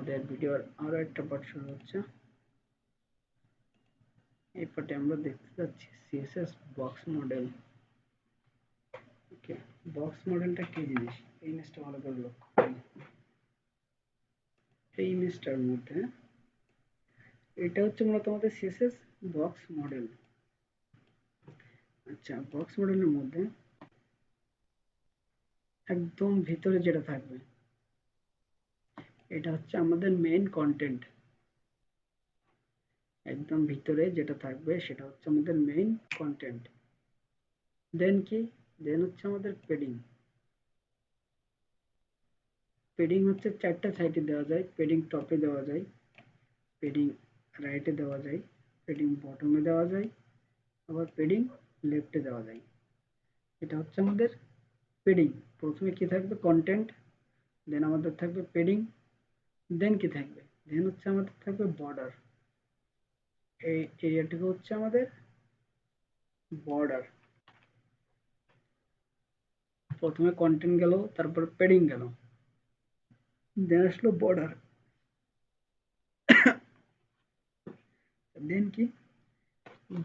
আমাদের ভিডিওর আরো একটা পার্ট শুরু হচ্ছে। এই পার্টে আমরা দেখতে যাচ্ছি সিএসএস বক্স মডেল। ওকে, বক্স মডেলটা কি জিনিস এই জিনিসটা ভালো করে লক্ষ্য করি। এই জিনিসটার মধ্যে এটা হচ্ছে মূলত আমাদের সিএসএস বক্স মডেল। আচ্ছা, বক্স মডেলের মধ্যে একদম ভিতরে যেটা থাকবে এটা হচ্ছে আমাদের মেইন কন্টেন্ট। একদম ভিতরে যেটা থাকবে সেটা হচ্ছে আমাদের মেইন কন্টেন্ট। দেন কি, দেন হচ্ছে আমাদের পেডিং। পেডিং হচ্ছে চারটা সাইডে দেওয়া যায়। পেডিং টপে দেওয়া যায়, পেডিং রাইটে দেওয়া যায়, পেডিং বটমে দেওয়া যায়, আবার পেডিং লেফটে দেওয়া যায়। এটা হচ্ছে আমাদের পেডিং। প্রথমে কি থাকবে, কন্টেন্ট, দেন আমাদের থাকবে পেডিং, দেন কি থাকবে, দেন হচ্ছে আমাদের থাকবে বর্ডার। এই এরিয়াটুকু হচ্ছে আমাদের বর্ডার। প্রথমে কন্টেন্ট গেল, তারপর পেডিং গেল, দেন আসলো বর্ডার, দেন কি,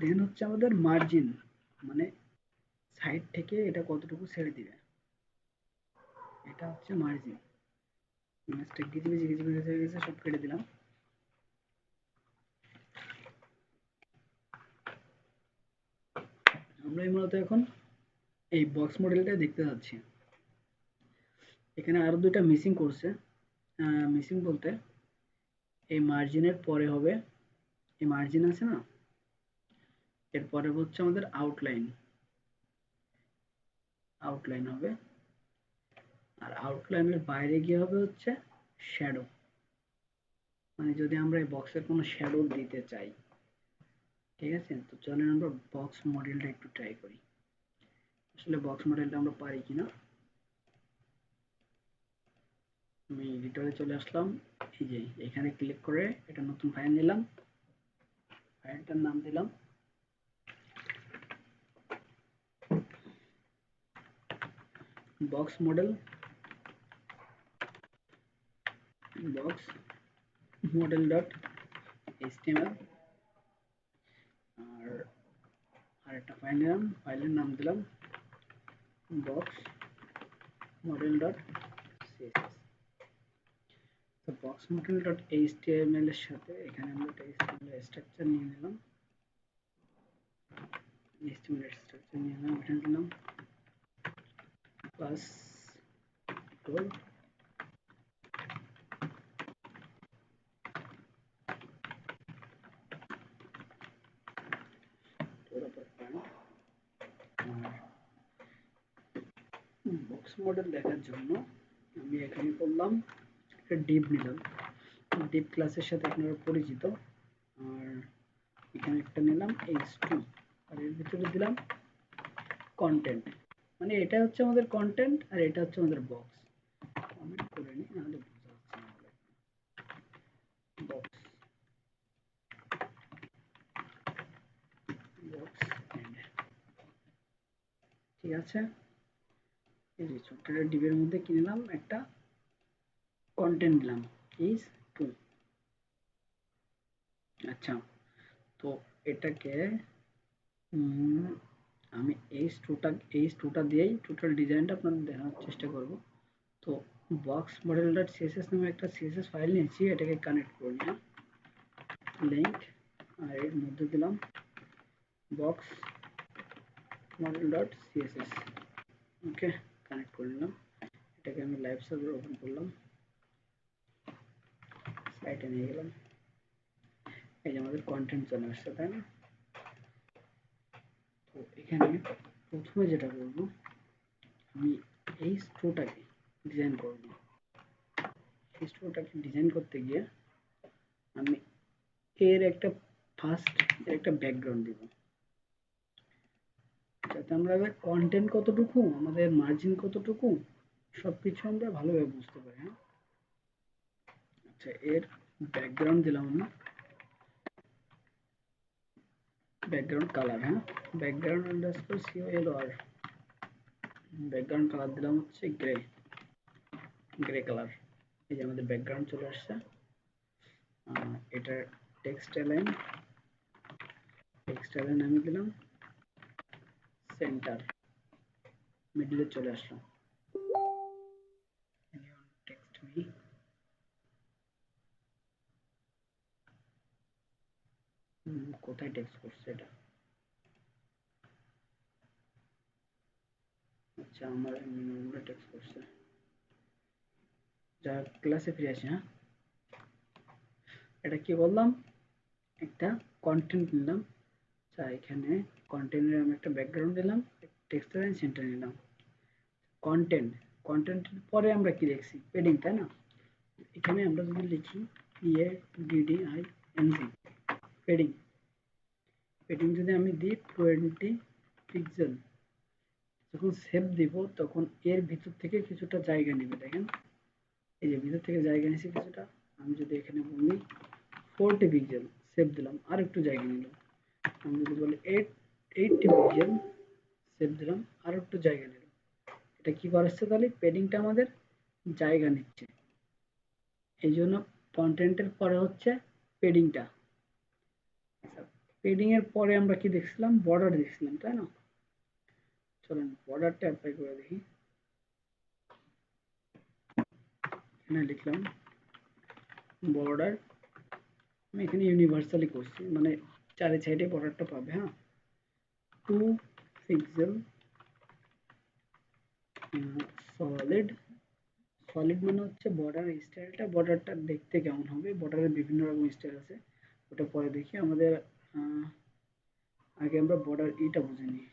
দেন হচ্ছে আমাদের মার্জিন, মানে সাইড থেকে এটা কতটুকু ছেড়ে দিবে, এটা হচ্ছে মার্জিন। ইমেজটা গিজে গিজে হয়ে গেছে, সব কেটে দিলাম। আমরা মূলত এখন এই বক্স মডেলটা দেখতে যাচ্ছি। এখানে আরো দুইটা মিসিং করছে। মিসিং বলতে এই মার্জিনের পরে হবে, এই মার্জিন আছে না, এরপরে হচ্ছে আমাদের আউটলাইন। আউটলাইন হবে, আর আউটলাইনের বাইরে গিয়ে হবে হচ্ছে শ্যাডো। মানে যদি আমরা এই বক্সের কোনো শ্যাডো দিতে চাই, ঠিক আছে, তো চলেন আমরা বক্স মডেলটা একটু ট্রাই করি। আসলে বক্স মডেলটা আমরা পারি কিনা। আমি এডিটরে চলে আসলাম, এই যে এখানে ক্লিক করে এটা নতুন ফাইল নিলাম, ফাইলটার নাম দিলাম box model, box model dot HTML. আর আরেকটা ফাইল নিলাম, ফাইলের নাম দিলাম বক্স মডেল ডট সিএসএস। তো বক্স মডেল ডট এইচটিএমএল এর সাথে এখানে আমরা একটা এইচটিএমএল স্ট্রাকচার নিয়ে নিলাম, এইচটিএমএল স্ট্রাকচার নিয়ে নিলাম, এখানে দিলাম প্লাস ডোর, বক্স মডেল দেখার জন্য আমি এখানে করলাম একটা ডিভ নিলাম। ডিভ ক্লাসের সাথে আপনারা পরিচিত। আর এখানে একটা নিলাম h2, আর এর ভিতরে দিলাম কন্টেন্ট। মানে এটা হচ্ছে আমাদের কন্টেন্ট আর এটা হচ্ছে আমাদের বক্স। কমেন্ট করে নিই, নাহলে বোঝা যাচ্ছে না। বক্স, বক্স এন্ড, ঠিক আছে। এই যে ছোট্ট ডিভের মধ্যে কি নিলাম, একটা কন্টেন্ট দিলাম h2। আচ্ছা, তো এটাকে আমি h2টা দিয়েই টোটাল ডিজাইনটা আপনাদের দেখানোর চেষ্টা করব। তো বক্স মডেল ডট সিএসএস নামে একটা সিএসএস ফাইল নিয়েছি, এটাকে কানেক্ট করে নিলাম লিঙ্ক, আর এর মধ্যে দিলাম বক্স মডেল ডট সিএসএস। ওকে, কানেক্ট করে নিলাম। এটাকে আমি লাইভ সার্ভার ওপেন করলাম, সাইটে নিয়ে গেলাম। এই যে আমাদের কন্টেন্ট চলে আসছে, তাই না? তো এখানে প্রথমে যেটা করব, আমি এই স্টোরটাকে ডিজাইন করব। এই স্টোরটাকে ডিজাইন করতে গিয়ে আমি এর একটা ফার্স্ট একটা ব্যাকগ্রাউন্ড দিব, যাতে আমরা কন্টেন্ট কতটুকু, আমাদের মার্জিন কতটুকু, সবকিছু আমরা ভালোভাবে বুঝতে পারি। হ্যাঁ, আচ্ছা, এর ব্যাকগ্রাউন্ড দিলাম আমি ব্যাকগ্রাউন্ড কালার। হ্যাঁ, background underscore COLR, background colour দিলাম হচ্ছে গ্রে, গ্রে কালার। এই যে আমাদের ব্যাকগ্রাউন্ড চলে আসছে। এটা টেক্সট অ্যালাইন আমি দিলাম সেন্টার, মিডলে চলে আসলাম। টেক্সট মি, কোথায় টেক্সট করছে এটা? আচ্ছা, আমার টেক্সট করছে। যা ক্লাসে ফিরে আসি। হ্যাঁ, এটা কি বললাম, একটা কন্টেন্ট নিলাম। আচ্ছা, এখানে কন্টেন্টের আমি একটা ব্যাকগ্রাউন্ড দিলাম, টেক্সট লাইন সেন্টার নিলাম। কন্টেন্ট, কন্টেন্টের পরে আমরা কি লিখছি, পেডিং, তাই না? এখানে আমরা যদি লিখি PADDING, পেডিং, পেডিং যদি আমি দিই 20 পিক্সেল, যখন সেভ দিব তখন এর ভিতর থেকে কিছুটা জায়গা নেবে। দেখেন, এই যে ভিতর থেকে জায়গা নিয়েছি কিছুটা। আমি যদি এখানে বলি 40 পিক্সেল, সেভ দিলাম, আর একটু জায়গা নিল। আমি যদি বলি 80 পিক্সেল, সেভ দিলাম, আর একটু জায়গা নিল। এটা কি করাচ্ছে, তাহলে পেডিংটা আমাদের জায়গা নিচ্ছে। এই জন্য কন্টেন্টের পরে হচ্ছে পেডিংটা। পেডিং এর পরে আমরা কি দেখছিলাম, বর্ডার দেখছিলাম, তাই না? চলুন বর্ডারটা অ্যাপ্লাই করে দেখি। এখানে লিখলাম বর্ডার, আমি এখানে ইউনিভার্সালি করছি, মানে চারি সাইডে বর্ডারটা পাবে। হ্যাঁ, 2 পিক্সেল, সলিড। সলিড মানে হচ্ছে বর্ডার স্টাইলটা, বর্ডারটা দেখতে কেমন হবে, বর্ডারের বিভিন্ন রকম স্টাইল আছে, ওটা পরে দেখি। আমাদের আগে আমরা বর্ডার ইটা বুঝে নিই।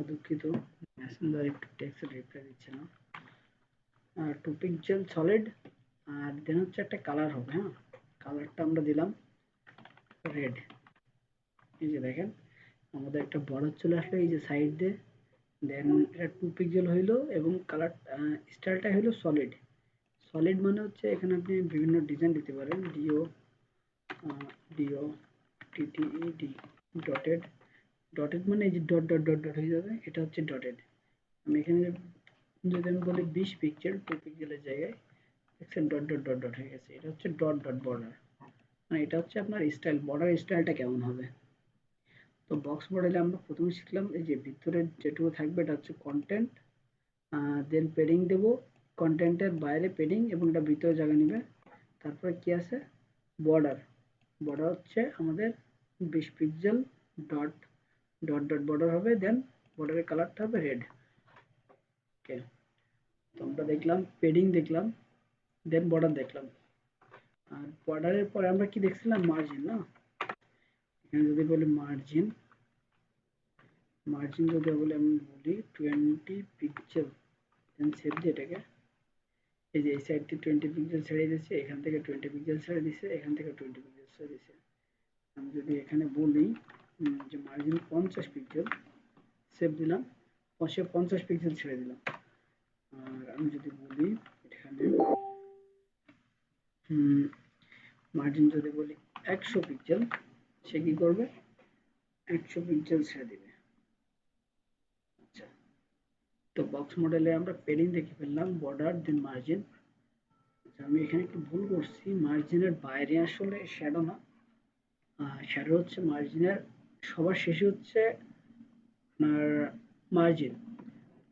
দুঃখিত, মেসেঞ্জার একটু টেক্সট রিপ্লাই দিচ্ছে না। 2 পিক্সেল সলিড, আর দেন হচ্ছে একটা কালার হবে। হ্যাঁ, কালারটা আমরা দিলাম রেড। এই যে দেখেন, আমাদের একটা বর্ডার চলে আসলো এই যে সাইড দিয়ে। দেন এটা 2 পিক্সেল হইলো এবং কালার স্টাইলটা হলো সলিড। সলিড মানে হচ্ছে এখানে আপনি বিভিন্ন ডিজাইন দিতে পারেন, ডিও টিটিইডি, ডটেড। ডটেড মানে এই যে ডট ডট ডট ডট হয়ে যাবে, এটা হচ্ছে ডটেড। আমি এখানে যদি আমি বলি 20 পিক্সেল, 2 পিক্সেলের জায়গায় দেখছেন ডট ডট ডট ডট হয়ে গেছে, এটা হচ্ছে ডট ডট বর্ডার। মানে এটা হচ্ছে আপনার স্টাইল, বর্ডার স্টাইলটা কেমন হবে। তো বক্স মডেলে আমরা প্রথমে শিখলাম এই যে ভিতরে যেটুকু থাকবে এটা হচ্ছে কন্টেন্ট, দেন পেডিং দেব, কন্টেন্টের বাইরে পেডিং এবং এটা ভিতরে জায়গা নেবে। তারপরে কি আছে, বর্ডার। বর্ডার হচ্ছে আমাদের 20 pixel, dot dot dot border হবে, দেন বর্ডারের কালারটা হবে রেড। ওকে, তো আমরা দেখলাম পেডিং দেখলাম, দেন বর্ডার দেখলাম। আর বর্ডারের পরে আমরা কি দেখছিলাম, মার্জিন, না? এখানে যদি বলি মার্জিন, মার্জিন যদি বলে আমি বলি 20 পিক্সেল, দেন সেভ দিয়ে এটাকে। এই যে এই সাইডটি 20 পিক্সেল ছেড়ে দিয়েছে, এখান থেকে 20 পিক্সেল ছেড়ে দিয়েছে, এখান থেকে 20 পিক্সেল ছেড়ে দিয়েছে। আমি যদি এখানে বলি যে মার্জিন 50 পিক্সেল, সেভ দিলাম, 50 পিক্সেল ছেড়ে দিলাম। আর আমি যদি বলি এখানে মার্জিন যদি বলি 100 পিক্সেল, সে কি করবে, 100 পিক্সেল ছেড়ে দিবে। আচ্ছা, তো বক্স মডেলে আমরা পেডিং দেখে ফেললাম, বর্ডার, দেন মার্জিন। আচ্ছা, আমি এখানে একটু ভুল করছি, মার্জিনের বাইরে আসলে শ্যাডো না, শ্যাডো হচ্ছে মার্জিনের সবার শেষে হচ্ছে আপনার মার্জিন।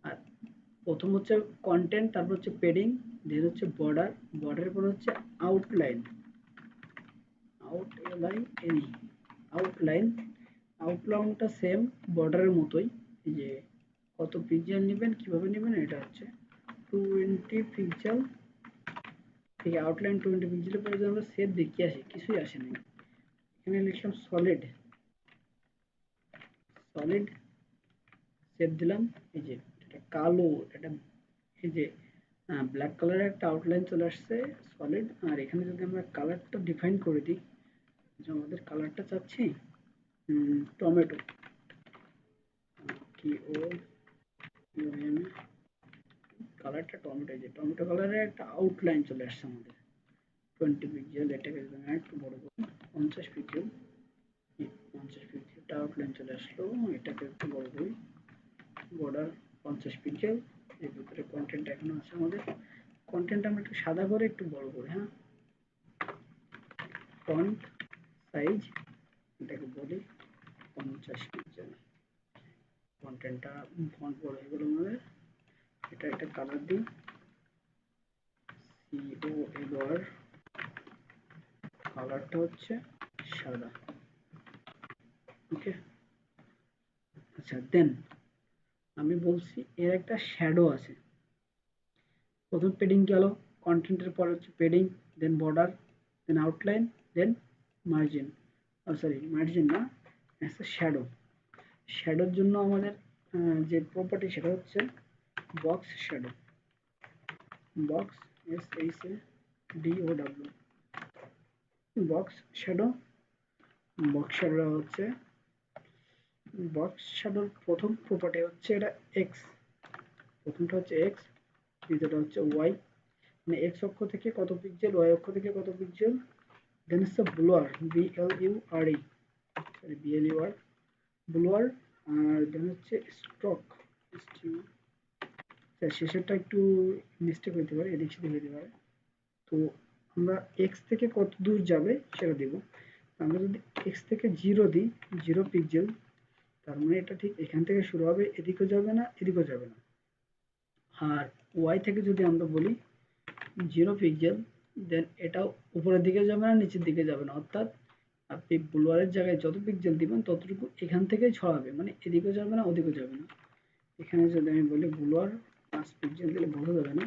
আর প্রথম হচ্ছে কন্টেন্ট, তারপর হচ্ছে পেডিং, দেন হচ্ছে বর্ডার, বর্ডারের পর হচ্ছে আউটলাইন, আউটলাইন, আউটলাইন। আউটলাইনটা সেম বর্ডারের মতোই, এই যে কত পিক্সেল নেবেন, কিভাবে নেবেন, এটা হচ্ছে 20 পিক্সেল থেকে আউটলাইন 20 পিক্সেলের পরে যদি আমরা সেভ দেখি আসি, কিছুই আসেনি। এখানে লিখলাম সলিড, সলিড, সেভ দিলাম। এই যে এটা কালো, এটা এই যে ব্ল্যাক কালারের একটা আউটলাইন চলে আসছে, সলিড। আর এখানে যদি আমরা কালারটা ডিফাইন করে দিই, যে আমাদের কালারটা চাচ্ছি টমেটো, টি ও এম, কালারটা টমেটো, এই যে টমেটো কালারের একটা আউটলাইন চলে আসছে আমাদের 20 পিক্সেল। এটাকে যদি আমি একটু বড় করি 50 পিক্সেল, 50 পিক্সেল আউটলাইন চলে আসলো, এটাকে একটু বড় করি, বর্ডার 50 পিক্সেল। এর ভিতরে কন্টেন্ট এখনো আছে আমাদের। কন্টেন্ট আমরা একটু সাদা করে একটু বড় করে, হ্যাঁ, ফন্ট সাইজ এটাকে বলি 50 পিক্সেল। কন্টেন্টটা ফন্ট বড় হয়ে গেল আমাদের। এটা একটা কালার দিই, COLOR, কালারটা হচ্ছে সাদা। ওকে, আচ্ছা দেন আমি বলছি এর একটা শ্যাডো আছে। প্রথম পেডিং গেল, কন্টেন্টের পর হচ্ছে পেডিং, দেন বর্ডার, দেন আউটলাইন, দেন মার্জিন। সরি মার্জিন না, একটা শ্যাডো। শ্যাডোর জন্য আমাদের যে প্রপার্টি সেটা হচ্ছে box shadow. Box SHADOW, box shadow. Box shadow হচ্ছে, বক্স শ্যাডোর প্রথম প্রপার্টি হচ্ছে এটা এক্স। প্রথমটা হচ্ছে এক্স, দ্বিতীয়টা হচ্ছে ওয়াই, মানে এক্স অক্ষ থেকে কত পিক্সেল, ওয়াই অক্ষ থেকে কত পিক্সেল। দেন হচ্ছে blur, BLURE, sorry BLUR, blur. আর দেন হচ্ছে স্ট্রোক, শেষেরটা একটু মিস্টেক হইতে পারে, এদিক সেদিক হইতে পারে। তো আমরা এক্স থেকে কত দূর যাবে সেটা দেব। আমরা যদি এক্স থেকে 0 দিই, 0 পিক্সেল, তার মানে এটা ঠিক এখান থেকে শুরু হবে, এদিকেও যাবে না এদিকেও যাবে না। আর ওয়াই থেকে যদি আমরা বলি 0 পিক্সেল, দেন এটাও উপরের দিকে যাবে না নিচের দিকে যাবে না, অর্থাৎ আপনি ব্লোয়ারের জায়গায় যত পিক্সেল দিবেন ততটুকু এখান থেকেই ছড়াবে, মানে এদিকেও যাবে না ওদিকেও যাবে না। এখানে যদি আমি বলি ব্লোয়ার 5 পিক্সেল দিলে বোঝা যাবে না,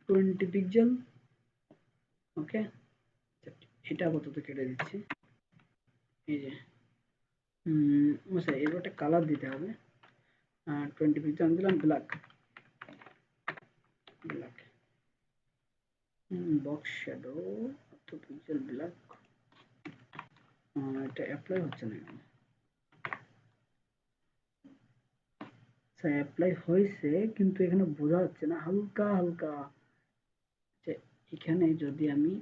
20 পিক্সেল। ওকে, এটা আপাতত কেটে দিচ্ছি। এই যে আচ্ছা এর একটা কালার দিতে হবে। 20 পিক্সেল দিলাম ব্ল্যাক, ব্ল্যাক। বক্স শ্যাডো, তো পিক্সেল ব্ল্যাক। এটা অ্যাপ্লাই হচ্ছে না কেন? আচ্ছা অ্যাপ্লাই হয়েছে কিন্তু এখানে বোঝা যাচ্ছে না, হালকা হালকা। যে এখানে যদি আমি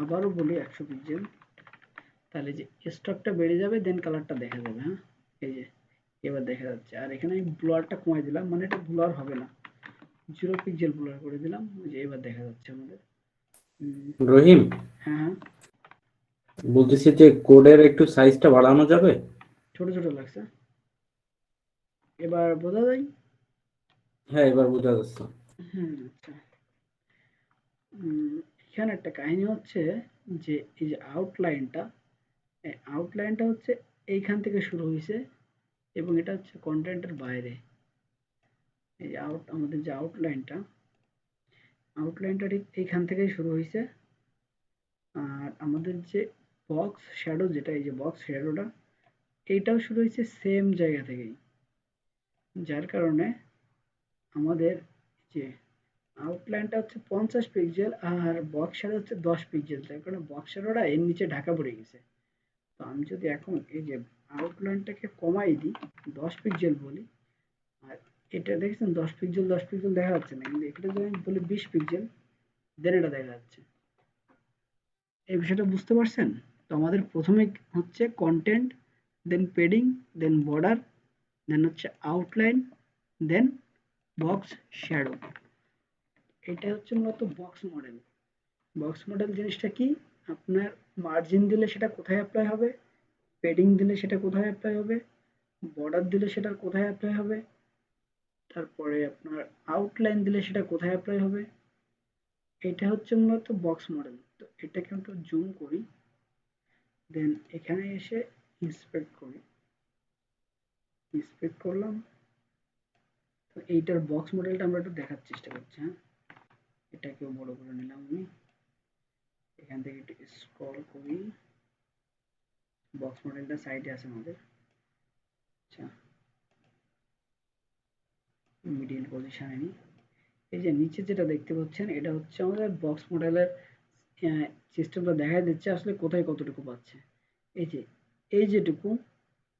আবারও বলি 100 পিক্সেল, তাহলে যে স্টকটা বেড়ে যাবে, দেন কালারটা দেখা যাবে। হ্যাঁ, এই যে এবার দেখা যাচ্ছে। আর এখানে আমি ব্লারটা কমাই দিলাম, মানে এটা ব্লার হবে না, 0 পিক্সেল ব্লার করে দিলাম। ওই যে এবার দেখা যাচ্ছে আমাদের। রহিম, হ্যাঁ হ্যাঁ, বলতেছি যে কোডের একটু সাইজটা বাড়ানো যাবে? ছোট ছোট লাগছে, এবার বোঝা যায়। হ্যাঁ, এবার বোঝা যাচ্ছে। আচ্ছা। এখানে একটা কাহিনী হচ্ছে যে এই যে আউটলাইনটা, আউটলাইনটা হচ্ছে এইখান থেকে শুরু হয়েছে এবং এটা হচ্ছে কন্টেন্টের বাইরে। এই যে আমাদের যে আউটলাইনটা, আউটলাইনটা ঠিক এইখান থেকেই শুরু হয়েছে। আর আমাদের যে বক্স শ্যাডো, যেটা এই যে বক্স শ্যাডোটা, এইটাও শুরু হয়েছে সেম জায়গা থেকেই। যার কারণে আমাদের যে আউটলাইনটা হচ্ছে 50 পিক্সেল আর বক্স শ্যাডো হচ্ছে 10 পিক্সেল, যার কারণে বক্স শ্যাডোটা এর নিচে ঢাকা পড়ে গেছে। তো আমি যদি এখন এই যে আউটলাইনটাকে কমাই দিই, 10 পিক্সেল বলি, আর এটা দেখছেন 10 পিক্সেল 10 পিক্সেল দেখা যাচ্ছে না, কিন্তু এটা যদি আমি বলি 20 পিক্সেল, দেন এটা দেখা যাচ্ছে। এই বিষয়টা বুঝতে পারছেন? তো আমাদের প্রথমে হচ্ছে কন্টেন্ট, দেন পেডিং, দেন বর্ডার, দেন হচ্ছে আউটলাইন, দেন বক্স শ্যাডো। এটা হচ্ছে মূলত বক্স মডেল। বক্স মডেল জিনিসটা কি? আপনার মার্জিন দিলে সেটা কোথায় অ্যাপ্লাই হবে, পেডিং দিলে সেটা কোথায় অ্যাপ্লাই হবে, বর্ডার দিলে সেটা কোথায় অ্যাপ্লাই হবে, তারপরে আপনার আউটলাইন দিলে সেটা কোথায় অ্যাপ্লাই হবে। এটা হচ্ছে মূলত বক্স মডেল। তো এটাকে একটু জুম করি, দেন এখানে এসে ইন্সপেক্ট করি, ইন্সপেক্ট করলাম। তো এইটার বক্স মডেলটা আমরা একটু দেখার চেষ্টা করছি। হ্যাঁ, এটাকেও বড় করে নিলাম আমি, এখান থেকে একটু স্ক্রল করি, বক্স মডেলটা সাইডে আছে আমাদের। আচ্ছা, মিডিল পজিশনে নিই। এই যে নিচে যেটা দেখতে পাচ্ছেন এটা হচ্ছে আমাদের বক্স মডেলের সিস্টেমটা দেখা দিচ্ছে আসলে কোথায় কতটুকু পাচ্ছে। এই যে এই যেটুকু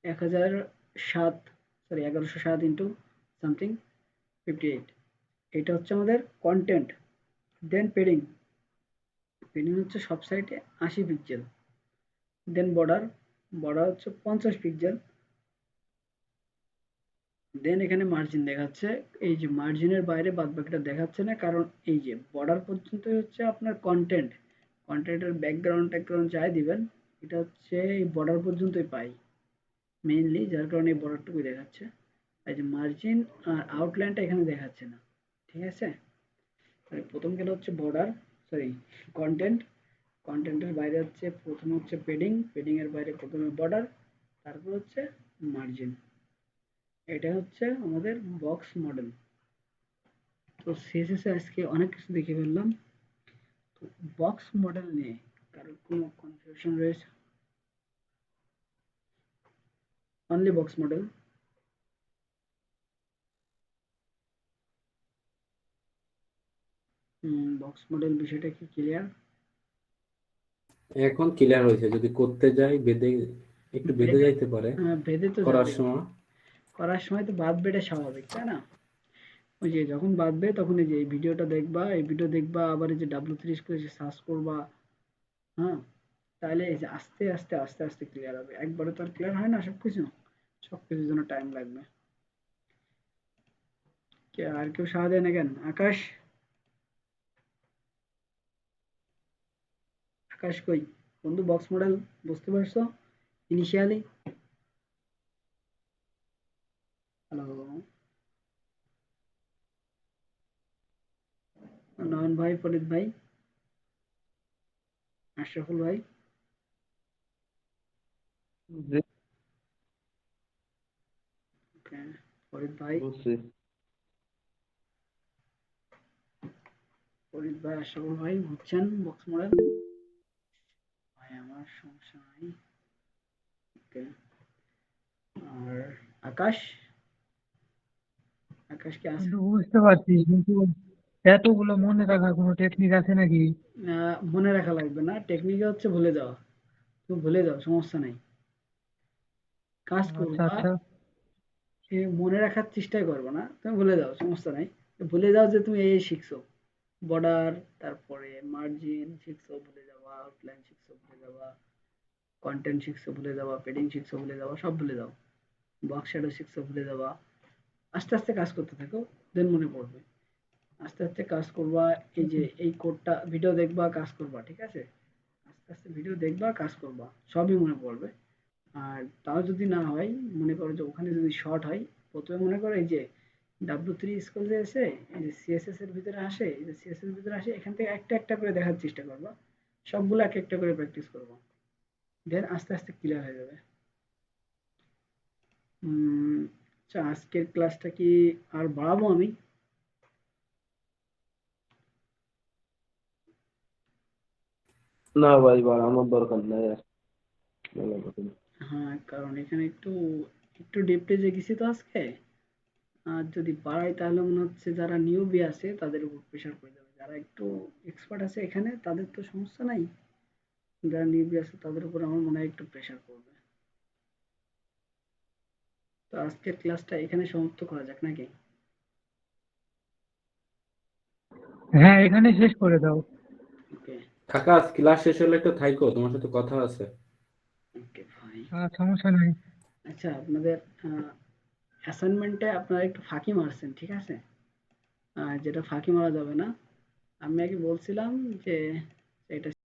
1007, সরি 1107 ইন্টু সামথিং 58, এটা হচ্ছে আমাদের কন্টেন্ট। দেন পেডিং, পেডিং হচ্ছে সব সাইডে 80 পিক্সেল। দেন বর্ডার, বর্ডার হচ্ছে 50 পিক্সেল। দেন এখানে মার্জিন দেখাচ্ছে, এই যে মার্জিনের বাইরে বাদ বাকিটা দেখাচ্ছে না, কারণ এই যে বর্ডার পর্যন্ত হচ্ছে আপনার কন্টেন্ট, কন্টেন্টের ব্যাকগ্রাউন্ড ট্যাকগ্রাউন্ড যাই দিবেন এটা হচ্ছে এই বর্ডার পর্যন্তই পাই মেইনলি, যার কারণে এই বর্ডারটুকুই দেখাচ্ছে। এই যে মার্জিন আর আউটলাইনটা এখানে দেখাচ্ছে না, ঠিক আছে। তাহলে প্রথম গেল হচ্ছে বর্ডার, সরি কন্টেন্ট, কন্টেন্টের বাইরে হচ্ছে প্রথমে হচ্ছে পেডিং, পেডিং এর বাইরে প্রথমে বর্ডার, তারপর হচ্ছে মার্জিন। এটা হচ্ছে আমাদের বক্স মডেল। তো সিএসএস আজকে অনেক কিছু দেখে ফেললাম। তো বক্স মডেল নিয়ে কারোর কোনো কনফিউশন রয়েছে? Only box model. Box model বিষয়টা কি ক্লিয়ার? এখন ক্লিয়ার হয়েছে, যদি করতে যাই বেঁধে একটু বেঁধে বেঁধে, যাইতে পারে বেঁধে তো করার যাবেই, সময়। করার সময় তো বাঁধবে, এটা স্বাভাবিক তাই না? ওই যে যখন বাঁধবে তখন এই যে এই ভিডিওটা দেখবা, এই ভিডিও দেখবা, আবার এই যে W3 করে সার্চ করবা, হ্যাঁ, তাহলে এই যে আস্তে আস্তে আস্তে আস্তে ক্লিয়ার হবে, একবারে তো আর ক্লিয়ার হয় না সবকিছু, সবকিছুর জন্য টাইম লাগবে। কে আর কেউ সাড়া দেয় না কেন? আকাশ, আকাশ কই? বন্ধু বক্স মডেল বুঝতে পারছো ইনিশিয়ালি? হ্যালো, নয়ন ভাই, ফরিদ ভাই, আশরাফুল ভাই, জি, ওকে, ফরিদ ভাই, বুঝছি। ফরিদ ভাই, আশরাফুল ভাই বুঝছেন বক্স মডেল? ভাই আমার সমস্যা নাই, ওকে। আর আকাশ, আকাশ কি আছে? কিন্তু বুঝতে পারছি, কিন্তু এতগুলো মনে রাখার কোনো টেকনিক আছে নাকি? মনে রাখা লাগবে না, টেকনিক হচ্ছে ভুলে যাওয়া। তুমি ভুলে যাও, সমস্যা নাই, কাজ আচ্ছা করবা, আচ্ছা। মনে রাখার চেষ্টাই করবে না, তুমি ভুলে যাও, সমস্যা নাই। ভুলে যাও যে তুমি এই শিখছো, বর্ডার, তারপরে মার্জিন শিখছো ভুলে যাওয়া, আউটলাইন শিখছো ভুলে যাওয়া, কন্টেন্ট শিখছো ভুলে যাওয়া, পেডিং শিখছো ভুলে যাওয়া, সব ভুলে যাও, বক্স শ্যাডো শিখছো ভুলে যাওয়া। আস্তে আস্তে কাজ করতে থাকো, দেন মনে পড়বে। আস্তে আস্তে কাজ করবা, এই যে এই কোডটা ভিডিও দেখবা কাজ করবা, ঠিক আছে, আস্তে আস্তে ভিডিও দেখবা কাজ করবা, সবই মনে পড়বে। আর তাও যদি না হয়, মনে করো যে ওখানে যদি শর্ট হয়, প্রথমে মনে করো এই যে W3 স্কুল যে আছে, এই যে সিএসএস এর ভিতরে আসে, এই যে সিএসএস এর ভিতরে আসে, এখান থেকে একটা একটা করে দেখার চেষ্টা করবা, সবগুলো এক একটা করে প্র্যাকটিস করবা, দেন আস্তে আস্তে ক্লিয়ার হয়ে যাবে। আচ্ছা, আজকের ক্লাসটা কি আর বাড়াবো আমি? না ভাই, বাড়ানোর দরকার নাই আর। মেলা কথা। হ্যাঁ, কারণ এখানে একটু একটু ডিপে যে গেছি তো আজকে, আর যদি বাড়াই তাহলে মনে হচ্ছে যারা নিউবি আছে তাদের উপর প্রেশার পড়ে যাবে, যারা একটু এক্সপার্ট আছে এখানে তাদের তো সমস্যা নাই, যারা নিউবি আছে তাদের উপর আমার মনে হয় একটু প্রেশার পড়বে। তো আজকের ক্লাসটা এখানে সমাপ্ত করা যাক নাকি? হ্যাঁ, এখানে শেষ করে দাও। ওকে, আকাশ, ক্লাস শেষ হলে একটু থাইকো, তোমার সাথে কথা আছে। ওকে ভাই। আর সমস্যা নাই। আচ্ছা, আপনাদের অ্যাসাইনমেন্টে আপনারা একটু ফাঁকি মারছেন, ঠিক আছে, যেটা ফাঁকি মারা যাবে না। আমি আগে বলছিলাম যে এটা